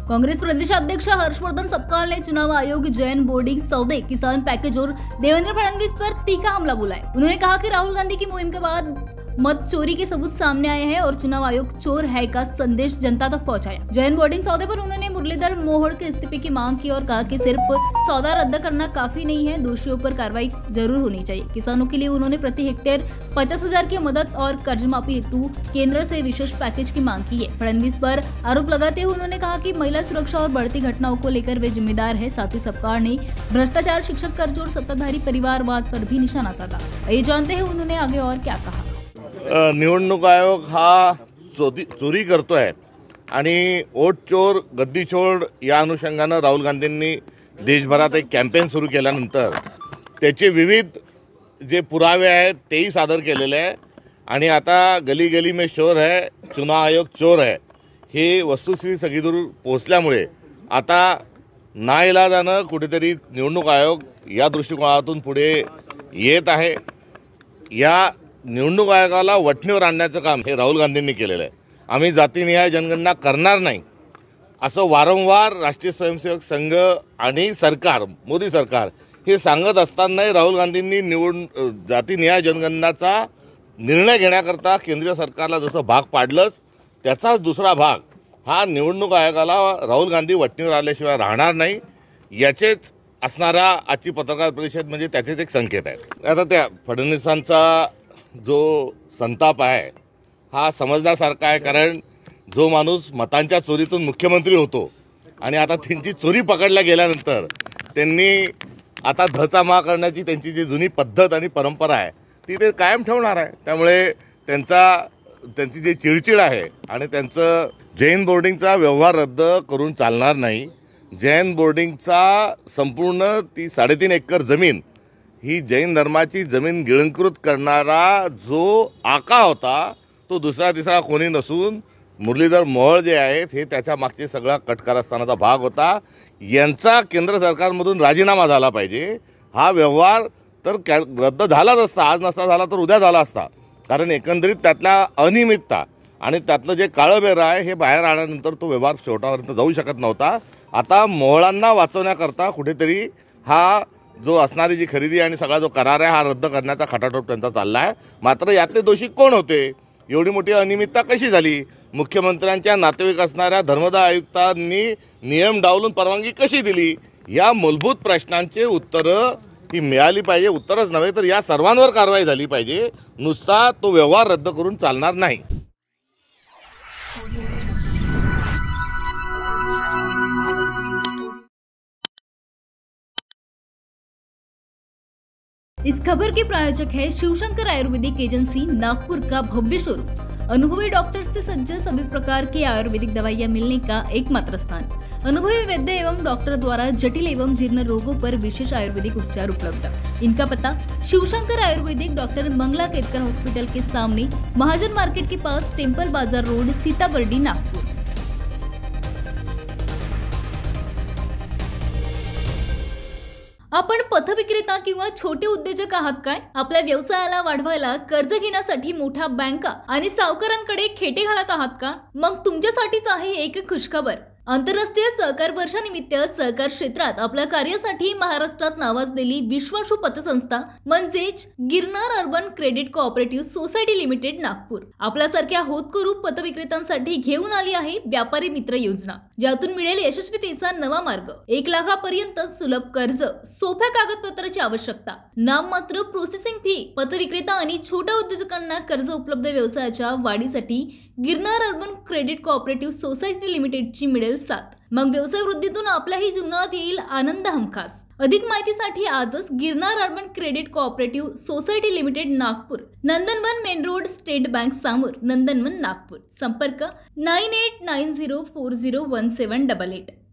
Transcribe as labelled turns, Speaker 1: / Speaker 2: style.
Speaker 1: कांग्रेस प्रदेशाध्यक्ष हर्षवर्धन सपकाल ने चुनाव आयोग जैन बोर्डिंग सौदे किसान पैकेज और देवेंद्र फडणवीस पर तीखा हमला बोला है। उन्होंने कहा कि राहुल गांधी की मुहिम के बाद मत चोरी के सबूत सामने आए हैं और चुनाव आयोग चोर है का संदेश जनता तक पहुंचाया। जैन बोर्डिंग सौदे पर उन्होंने मुरलीधर मोहोड़ के इस्तीफे की मांग की और कहा कि सिर्फ सौदा रद्द करना काफी नहीं है, दोषियों पर कार्रवाई जरूर होनी चाहिए। किसानों के लिए उन्होंने प्रति हेक्टेयर 50,000 की मदद और कर्ज माफी हेतु केंद्र से विशेष पैकेज की मांग की है। फडणवीस पर आरोप लगाते हुए उन्होंने कहा कि महिला सुरक्षा और बढ़ती घटनाओं को लेकर वे जिम्मेदार है। साथ ही सरकार ने भ्रष्टाचार, शिक्षक कर्ज और सत्ताधारी परिवारवाद पर भी निशाना साधा। ये जानते हैं उन्होंने आगे और क्या कहा।
Speaker 2: निवडणूक आयोग हा चोरी करतोय आणि वोट चोर गद्दी चोर या अनुषंगाने राहुल गांधींनी देशभरात एक कॅम्पेन सुरू केल्यानंतर त्याचे विविध जे पुरावे आहेत तेही सादर केलेले आहे आणि आता गली गली में शोर है, चुनाव आयोग चोर है हे वस्तुस्थिती सगळी दूर पोहोचल्यामुळे आता नाईलाजाने कुठेतरी निवडणूक आयोग या दृष्टिकोनातून पुढे येत आहे। या निवडणूक आयोगाला वठणीवर आणण्याचं काम हे राहुल गांधींनी केलेलं आहे। आम्ही जातीनिहाय जनगणना करणार नाही असं वारंवार राष्ट्रीय स्वयंसेवक संघ आणि सरकार, मोदी सरकार हे सांगत असतानाही राहुल गांधींनी जातीनिहाय जनगणनाचा निर्णय घेण्याकरता केंद्रीय सरकारला जसं भाग पाडलंच त्याचाच दुसरा भाग हा निवडणूक आयोगाला राहुल गांधी वठणीवर आल्याशिवाय राहणार नाही याचेच असणारा आजची पत्रकार परिषद म्हणजे त्याचेच एक संकेत आहे। आता त्या फडणवीसांचा जो संताप आहे हा समजण्यासारखा आहे, कारण जो माणूस मतांच्या चोरीतून मुख्यमंत्री होतो आणि आता त्यांची चोरी पकडल्या गेल्यानंतर त्यांनी आता धचामा करण्याची त्यांची जी जुनी पद्धत आणि परंपरा आहे ती ते कायम ठेवणार आहे। त्यामुळे त्यांची जी चिडचिड आहे आणि त्यांचं जैन बोर्डिंगचा व्यवहार रद्द करून चालणार नाही। जैन बोर्डिंगचा संपूर्ण ती 3.5 एकर जमीन ही जैन धर्माची जमीन गिळंकृत करणारा जो आका होता तो दुसरा तिसरा कोणी नसून मुरलीधर मोहोळ जे आहेत हे त्याच्या मागचे सगळा कटकारस्थानाचा भाग होता। यांचा केंद्र सरकारमधून राजीनामा झाला पाहिजे। हा व्यवहार तर रद्द झालाच असता, आज नसता झाला तर उद्या झाला असता, कारण एकंदरीत त्यातला अनियमितता आणि त्यातलं जे काळबेर आहे हे बाहेर आल्यानंतर तो व्यवहार शेवटापर्यंत जाऊ शकत नव्हता। आता मोहोळांना वाचवण्याकरता कुठेतरी हा जो असणारी जी खरेदी आणि सगळा जो करार आहे हा रद्द करण्याचा खटाटोप त्यांचा चालला आहे। मात्र यातले दोषी कोण होते, एवढी मोठी अनियमितता कशी झाली, मुख्यमंत्र्यांच्या नातेवाईक असणाऱ्या धर्मदाय आयुक्तांनी नियम डावलून परवानगी कशी दिली, या मूलभूत प्रश्नांचे उत्तरं ही मिळाली पाहिजे। उत्तरच नव्हे तर या सर्वांवर कारवाई झाली पाहिजे, नुसता तो व्यवहार रद्द करून चालणार नाही।
Speaker 1: इस खबर के प्रायोजक है शिवशंकर आयुर्वेदिक एजेंसी, नागपुर का भव्य शोरूम। अनुभवी डॉक्टर्स से सज्ज सभी प्रकार की आयुर्वेदिक दवाइयां मिलने का एकमात्र स्थान। अनुभवी वैद्य एवं डॉक्टर द्वारा जटिल एवं जीर्ण रोगों पर विशेष आयुर्वेदिक उपचार उपलब्ध। इनका पता शिवशंकर आयुर्वेदिक, डॉक्टर मंगला केतकर हॉस्पिटल के सामने, महाजन मार्केट के पास, टेम्पल बाजार रोड, सीताबर्डी, नागपुर। आपण पथविक्रेता किंवा छोटे उद्योजक आहात काय? आपल्या व्यवसायाला वाढवायला कर्ज घेण्यासाठी मोठ्या बँका आणि सावकारांकडे खेटे घालत आहात का? मग तुमच्यासाठीच आहे एक खुशखबर। आंतरराष्ट्रीय सहकार वर्षानिमित्त सहकार क्षेत्रात आपल्या कार्यासाठी महाराष्ट्रात नावाजलेली विश्वासू पतसंस्था म्हणजेच Girnar urban credit cooperative society limited Nagpur आपल्यासारख्या होतकरू पतविक्रेत्यांसाठी घेऊन आली आहे व्यापारी मित्र योजना, ज्यातून मिळेल यशस्वीतेचा नवा मार्ग। 1 लाखापर्यंत सुलभ कर्ज, सोप्या कागदपत्राची आवश्यकता, नाममात्र प्रोसेसिंग फी। पतविक्रेता आणि छोट्या उद्योजकांना कर्ज उपलब्ध व्यवसायाच्या वाढीसाठी Girnar urban credit cooperative society लिमिटेडची मिळेल साथ। मग व्यवसाय वृद्धीतून आपल्याही जीवनात येईल आनंद हमखास। अधिक माहितीसाठी आजच Girnar urban credit cooperative society limited Nagpur, Nandanvan main road, state bank समोर, नंदनवन नागपूर। संपर्क 9890401788।